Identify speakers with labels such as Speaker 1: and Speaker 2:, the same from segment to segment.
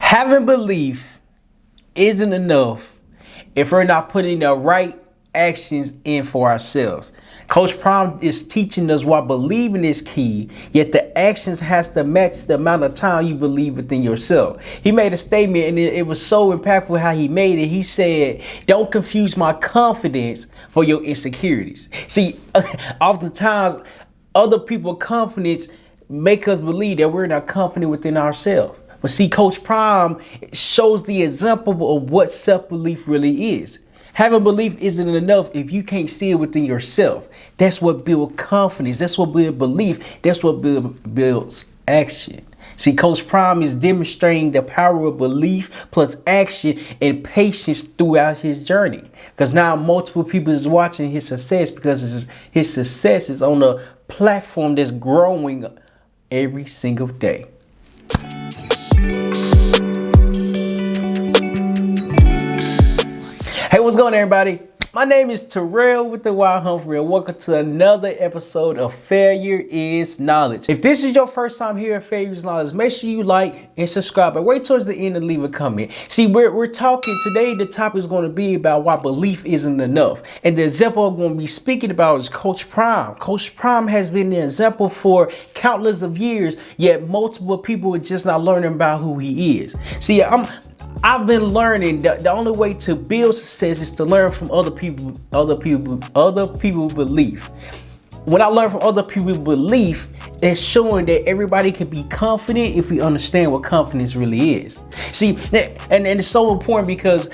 Speaker 1: Having belief isn't enough if we're not putting the right actions in for ourselves. Coach Prime is teaching us why believing is key, yet the actions has to match the amount of time you believe within yourself. He made a statement and it was so impactful how he made it. He said, "Don't confuse my confidence for your insecurities." See, oftentimes other people's confidence make us believe that we're not confident within ourselves. But see, Coach Prime shows the example of what self-belief really is. Having belief isn't enough if you can't see it within yourself. That's what builds confidence. That's what builds belief. That's what builds action. See, Coach Prime is demonstrating the power of belief plus action and patience throughout his journey. Because now multiple people is watching his success because his success is on a platform that's growing every single day. Hey, what's going on, everybody? My name is Terryl with the Humphrey, and welcome to another episode of Failure is Knowledge. If this is your first time here at Failure is Knowledge, make sure you like and subscribe, but wait towards the end and leave a comment. See, we're talking today. The topic is going to be about why belief isn't enough, and the example I'm going to be speaking about is Coach Prime. Coach Prime has been the example for countless of years, yet multiple people are just not learning about who he is. See, I've been learning that the only way to build success is to learn from other people's belief. When I learn from other people's belief, it's showing that everybody can be confident if we understand what confidence really is. See, and it's so important because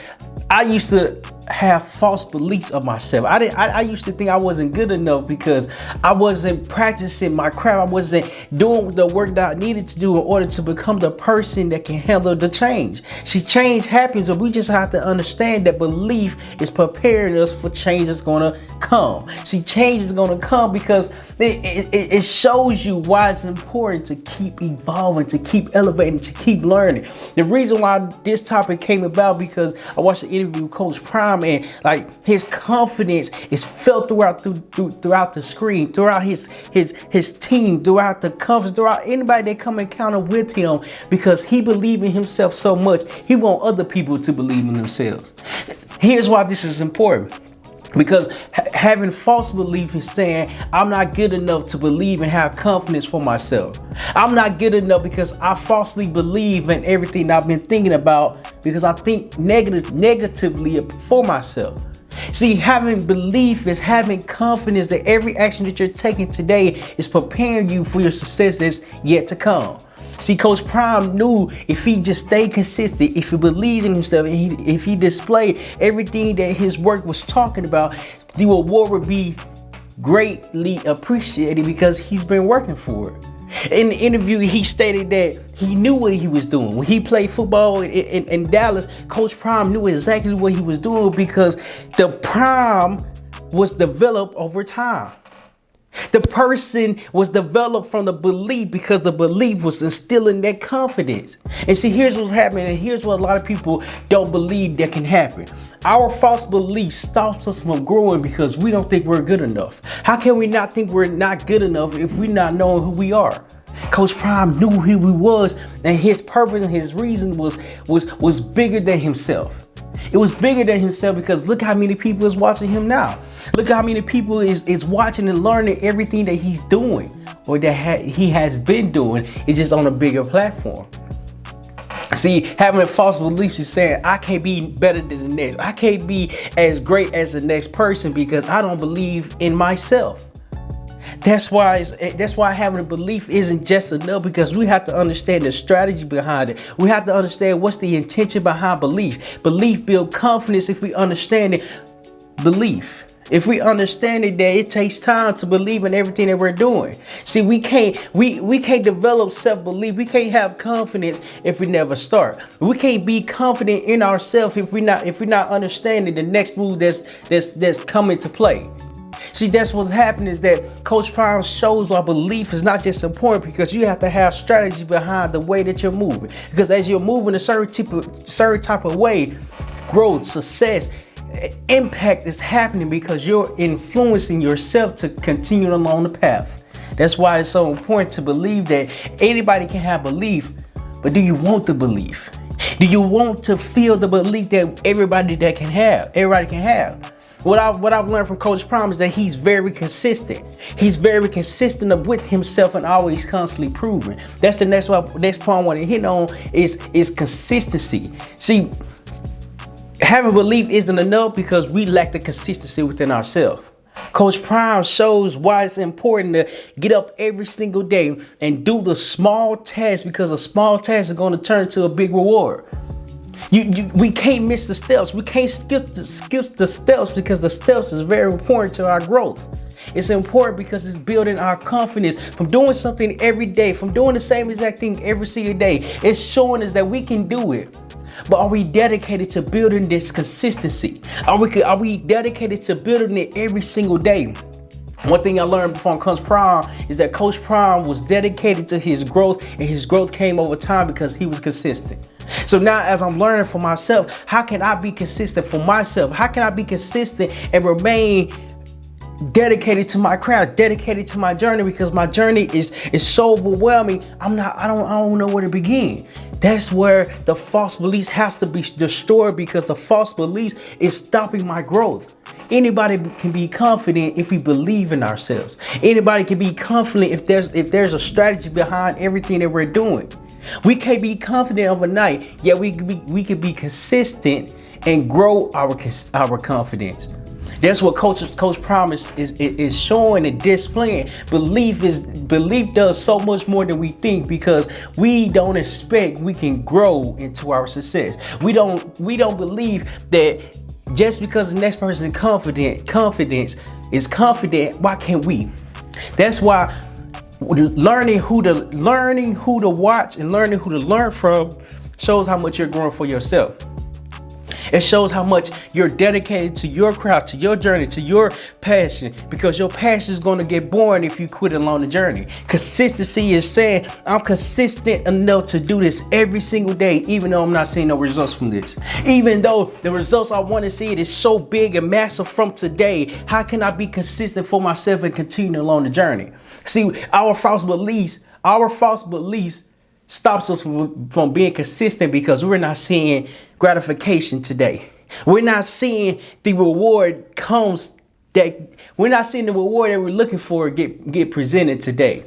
Speaker 1: I used to have false beliefs of myself. I used to think I wasn't good enough because I wasn't practicing my craft. I wasn't doing the work that I needed to do in order to become the person that can handle the change. See, change happens, but we just have to understand that belief is preparing us for change that's going to come. See, change is going to come because it shows you why it's important to keep evolving, to keep elevating, to keep learning. The reason why this topic came about because I watched an interview with Coach Prime, and like his confidence is felt throughout the screen, throughout his team, throughout the conference, throughout anybody that come encounter with him, because he believes in himself so much. He wants other people to believe in themselves. Here's why this is important. Because having false belief is saying I'm not good enough to believe and have confidence for myself. I'm not good enough because I falsely believe in everything I've been thinking about because I think negatively for myself. See, having belief is having confidence that every action that you're taking today is preparing you for your success that's yet to come. See, Coach Prime knew if he just stayed consistent, if he believed in himself, and if he displayed everything that his work was talking about, the award would be greatly appreciated because he's been working for it. In the interview, he stated that he knew what he was doing. When he played football in Dallas, Coach Prime knew exactly what he was doing because the Prime was developed over time. The person was developed from the belief because the belief was instilling that confidence. And see, here's what's happening, and here's what a lot of people don't believe that can happen. Our false belief stops us from growing because we don't think we're good enough. How can we not think we're not good enough if we're not knowing who we are? Coach Prime knew who he was, and his purpose and his reason was bigger than himself. It was bigger than himself because look how many people is watching him now. Look how many people is watching and learning everything that he's doing or that he has been doing. It's just on a bigger platform. See, having a false belief is saying I can't be better than the next. I can't be as great as the next person because I don't believe in myself. That's why having a belief isn't just enough, because we have to understand the strategy behind it. We have to understand what's the intention behind belief. Belief builds confidence if we understand it. Belief. If we understand it, that it takes time to believe in everything that we're doing. See, we can't develop self-belief. We can't have confidence if we never start. We can't be confident in ourselves if we're not understanding the next move that's coming to play. See, that's what's happening is that Coach Prime shows our belief is not just important because you have to have strategy behind the way that you're moving. Because as you're moving a certain type of way, growth, success, impact is happening because you're influencing yourself to continue along the path. That's why it's so important to believe that anybody can have belief, but do you want the belief? Do you want to feel the belief that everybody can have? What I've learned from Coach Prime is that he's very consistent. He's very consistent with himself and always constantly proving. That's the next point I want to hit on is consistency. See, having belief isn't enough because we lack the consistency within ourselves. Coach Prime shows why it's important to get up every single day and do the small tasks, because a small task is going to turn to a big reward. We can't miss the steps. We can't skip the steps, because the steps is very important to our growth. It's important because it's building our confidence from doing something every day, from doing the same exact thing every single day. It's showing us that we can do it. But are we dedicated to building this consistency? Are we dedicated to building it every single day? One thing I learned from Coach Prime is that Coach Prime was dedicated to his growth, and his growth came over time because he was consistent. So now, as I'm learning for myself, how can I be consistent for myself? How can I be consistent and remain dedicated to my craft, dedicated to my journey? Because my journey is so overwhelming. I don't know where to begin. That's where the false beliefs has to be destroyed, because the false beliefs is stopping my growth. Anybody can be confident if we believe in ourselves. Anybody can be confident if there's a strategy behind everything that we're doing. We can't be confident overnight, yet we can be consistent and grow our confidence. That's what Coach Prime is showing and displaying. Belief does so much more than we think, because we don't expect we can grow into our success. We don't believe that just because the next person is confident, why can't we? That's why learning who to watch and learning who to learn from shows how much you're growing for yourself. It shows how much you're dedicated to your craft, to your journey, to your passion, because your passion is going to get boring if you quit along the journey. Consistency is saying, I'm consistent enough to do this every single day, even though I'm not seeing no results from this. Even though the results I want to see it is so big and massive from today, how can I be consistent for myself and continue along the journey? See, our false beliefs stops us from being consistent, because we're not seeing gratification today. We're not seeing the reward that we're looking for get presented today.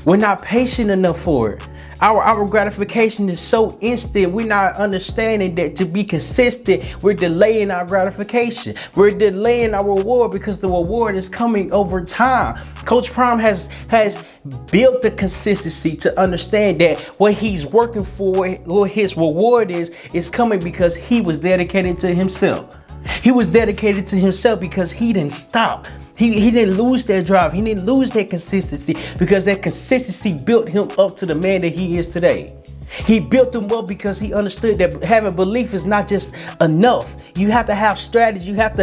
Speaker 1: We're not patient enough for it. Our gratification is so instant. We're not understanding that to be consistent, we're delaying our gratification. We're delaying our reward, because the reward is coming over time. Coach Prime has built the consistency to understand that what he's working for, what his reward is coming because he was dedicated to himself. He was dedicated to himself because he didn't stop. He didn't lose that drive. He didn't lose that consistency, because that consistency built him up to the man that he is today. He built him up because he understood that having belief is not just enough. You have to have strategy. You have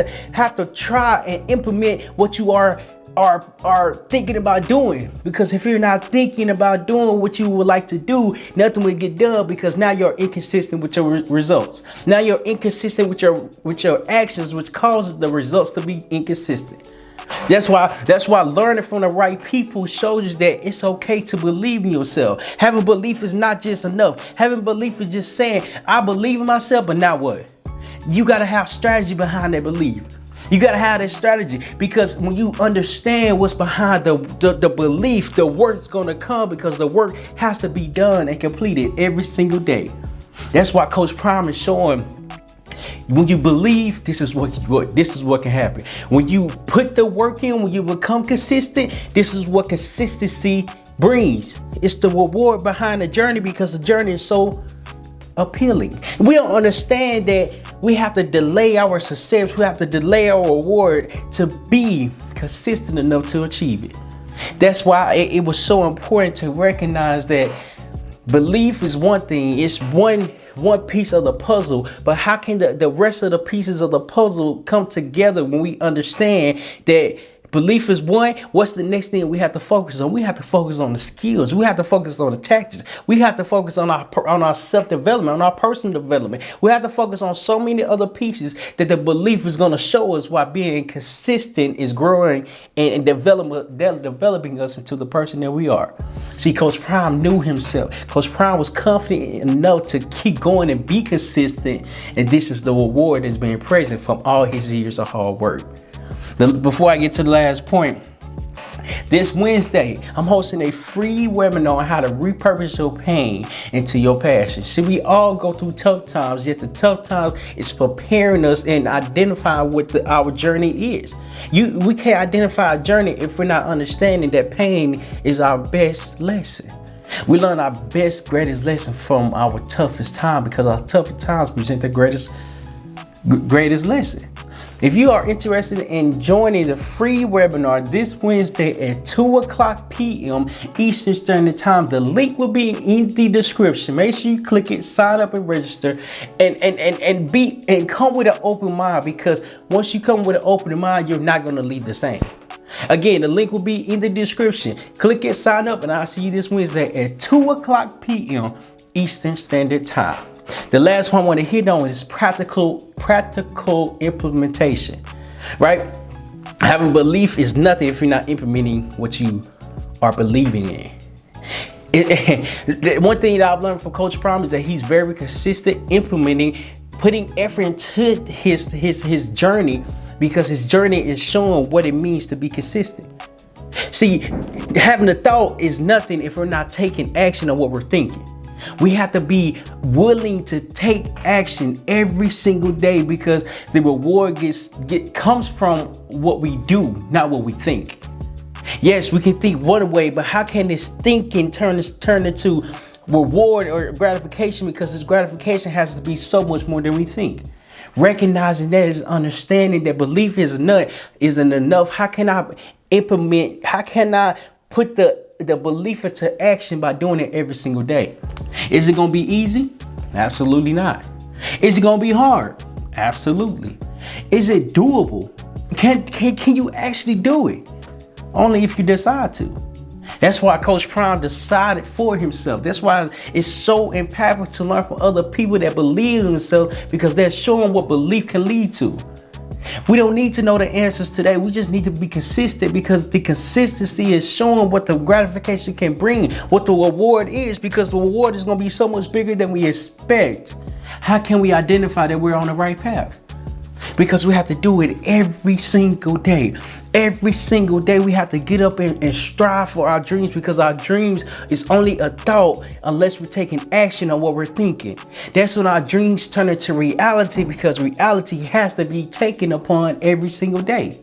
Speaker 1: to try and implement what you are thinking about doing, because if you're not thinking about doing what you would like to do, nothing will get done, because now you're inconsistent with your results. Now you're inconsistent with your actions, which causes the results to be inconsistent. That's why learning from the right people shows you that it's okay to believe in yourself. Having belief is not just enough. Having belief is just saying, I believe in myself, but now what? You got to have strategy behind that belief. You got to have that strategy, because when you understand what's behind the belief, the work's going to come, because the work has to be done and completed every single day. That's why Coach Prime is showing, when you believe, this is what can happen. When you put the work in, when you become consistent, this is what consistency brings. It's the reward behind the journey, because the journey is so appealing. We don't understand that we have to delay our success. We have to delay our reward to be consistent enough to achieve it. That's why it was so important to recognize that belief is one thing. It's one piece of the puzzle, but how can the rest of the pieces of the puzzle come together when we understand that belief is one. What's the next thing we have to focus on? We have to focus on the skills. We have to focus on the tactics. We have to focus on our self-development, on our personal development. We have to focus on so many other pieces that the belief is going to show us why being consistent is growing and developing us into the person that we are. See, Coach Prime knew himself. Coach Prime was confident enough to keep going and be consistent. And this is the reward that's being present from all his years of hard work. Before I get to the last point, this Wednesday, I'm hosting a free webinar on how to repurpose your pain into your passion. See, we all go through tough times, yet the tough times is preparing us and identifying what our journey is. We can't identify a journey if we're not understanding that pain is our best lesson. We learn our greatest lesson from our toughest time, because our toughest times present the greatest lesson. If you are interested in joining the free webinar this Wednesday at 2:00 p.m. Eastern Standard Time, the link will be in the description. Make sure you click it, sign up and register, and come with an open mind, because once you come with an open mind, you're not going to leave the same. Again, the link will be in the description. Click it, sign up, and I'll see you this Wednesday at 2:00 p.m. Eastern Standard Time. The last one I want to hit on is practical implementation, right? Having belief is nothing if you're not implementing what you are believing in. One thing that I've learned from Coach Prime is that he's very consistent implementing, putting effort into his journey, because his journey is showing what it means to be consistent. See, having a thought is nothing if we're not taking action on what we're thinking. We have to be willing to take action every single day, because the reward comes from what we do, not what we think. Yes, we can think one way, but how can this thinking turn into reward or gratification? Because this gratification has to be so much more than we think. Recognizing that is understanding that belief isn't enough. How can I implement? How can I put the belief into action by doing it every single day? Is it going to be easy? Absolutely not. Is it going to be hard? Absolutely. Is it doable? Can you actually do it? Only if you decide to. That's why Coach Prime decided for himself. That's why it's so impactful to learn from other people that believe in themselves, because they're showing what belief can lead to. We don't need to know the answers today. We just need to be consistent, because the consistency is showing what the gratification can bring, what the reward is, because the reward is going to be so much bigger than we expect. How can we identify that we're on the right path? Because we have to do it every single day. Every single day we have to get up and strive for our dreams, because our dreams is only a thought unless we're taking action on what we're thinking. That's when our dreams turn into reality, because reality has to be taken upon every single day.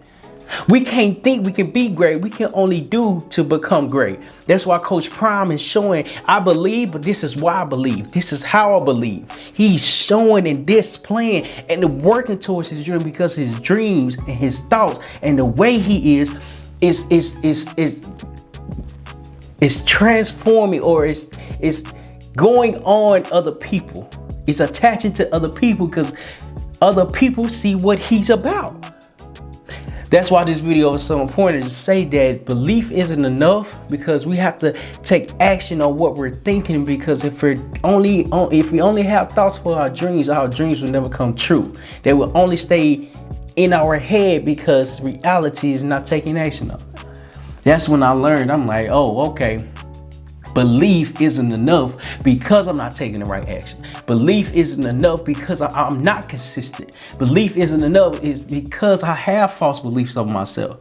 Speaker 1: We can't think we can be great. We can only do to become great. That's why Coach Prime is showing, I believe, but this is why I believe. This is how I believe. He's showing and displaying and working towards his dream, because his dreams and his thoughts and the way he is transforming, or is going on other people. It's attaching to other people, because other people see what he's about. That's why this video is so important, to say that belief isn't enough, because we have to take action on what we're thinking. Because if we only have thoughts for our dreams will never come true. They will only stay in our head, because reality is not taking action on it. That's when I learned. I'm like, oh, okay. Belief isn't enough because I'm not taking the right action. Belief isn't enough because I'm not consistent. Belief isn't enough is because I have false beliefs of myself.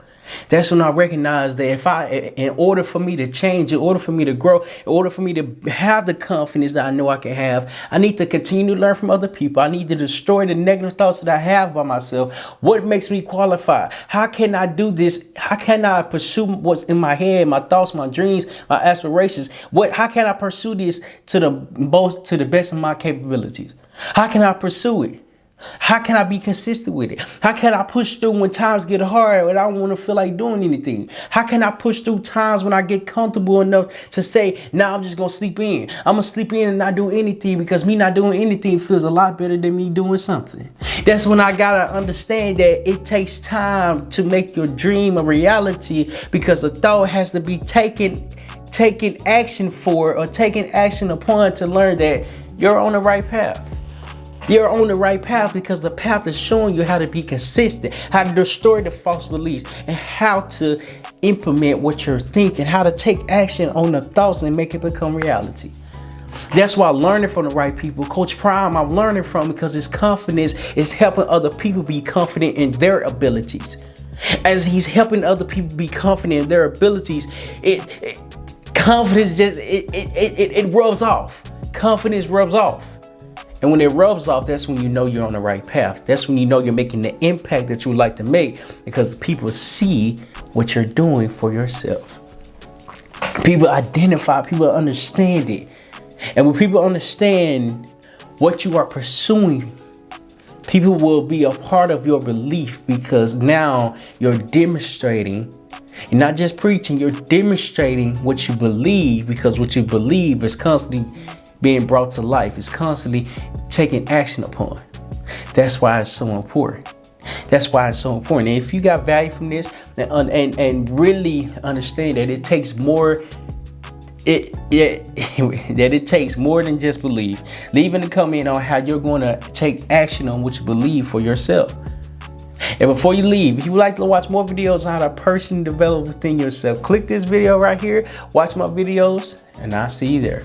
Speaker 1: That's when I recognize that in order for me to change, in order for me to grow, in order for me to have the confidence that I know I can have, I need to continue to learn from other people. I need to destroy the negative thoughts that I have by myself. What makes me qualified? How can I do this? How can I pursue what's in my head, my thoughts, my dreams, my aspirations? How can I pursue this to the best of my capabilities? How can I pursue it? How can I be consistent with it? How can I push through when times get hard and I don't want to feel like doing anything? How can I push through times when I get comfortable enough to say, nah, I'm just going to sleep in. I'm going to sleep in and not do anything, because me not doing anything feels a lot better than me doing something. That's when I got to understand that it takes time to make your dream a reality, because the thought has to be taken action for, or taken action upon, to learn that you're on the right path. You're on the right path because the path is showing you how to be consistent, how to destroy the false beliefs, and how to implement what you're thinking, how to take action on the thoughts and make it become reality. That's why learning from the right people, Coach Prime, I'm learning from, because his confidence is helping other people be confident in their abilities. As he's helping other people be confident in their abilities, confidence just it rubs off. Confidence rubs off. And when it rubs off, that's when you know you're on the right path. That's when you know you're making the impact that you would like to make, because people see what you're doing for yourself. People identify, people understand it. And when people understand what you are pursuing, people will be a part of your belief, because now you're demonstrating. You're not just preaching, you're demonstrating what you believe, because what you believe is constantly being brought to life. It's constantly taken action upon. That's why it's so important. That's why it's so important. And if you got value from this, and really understand that it takes more, that it takes more than just belief. Leave in the comment on how you're going to take action on what you believe for yourself. And before you leave, if you would like to watch more videos on how to personally develop within yourself, click this video right here, watch my videos, and I'll see you there.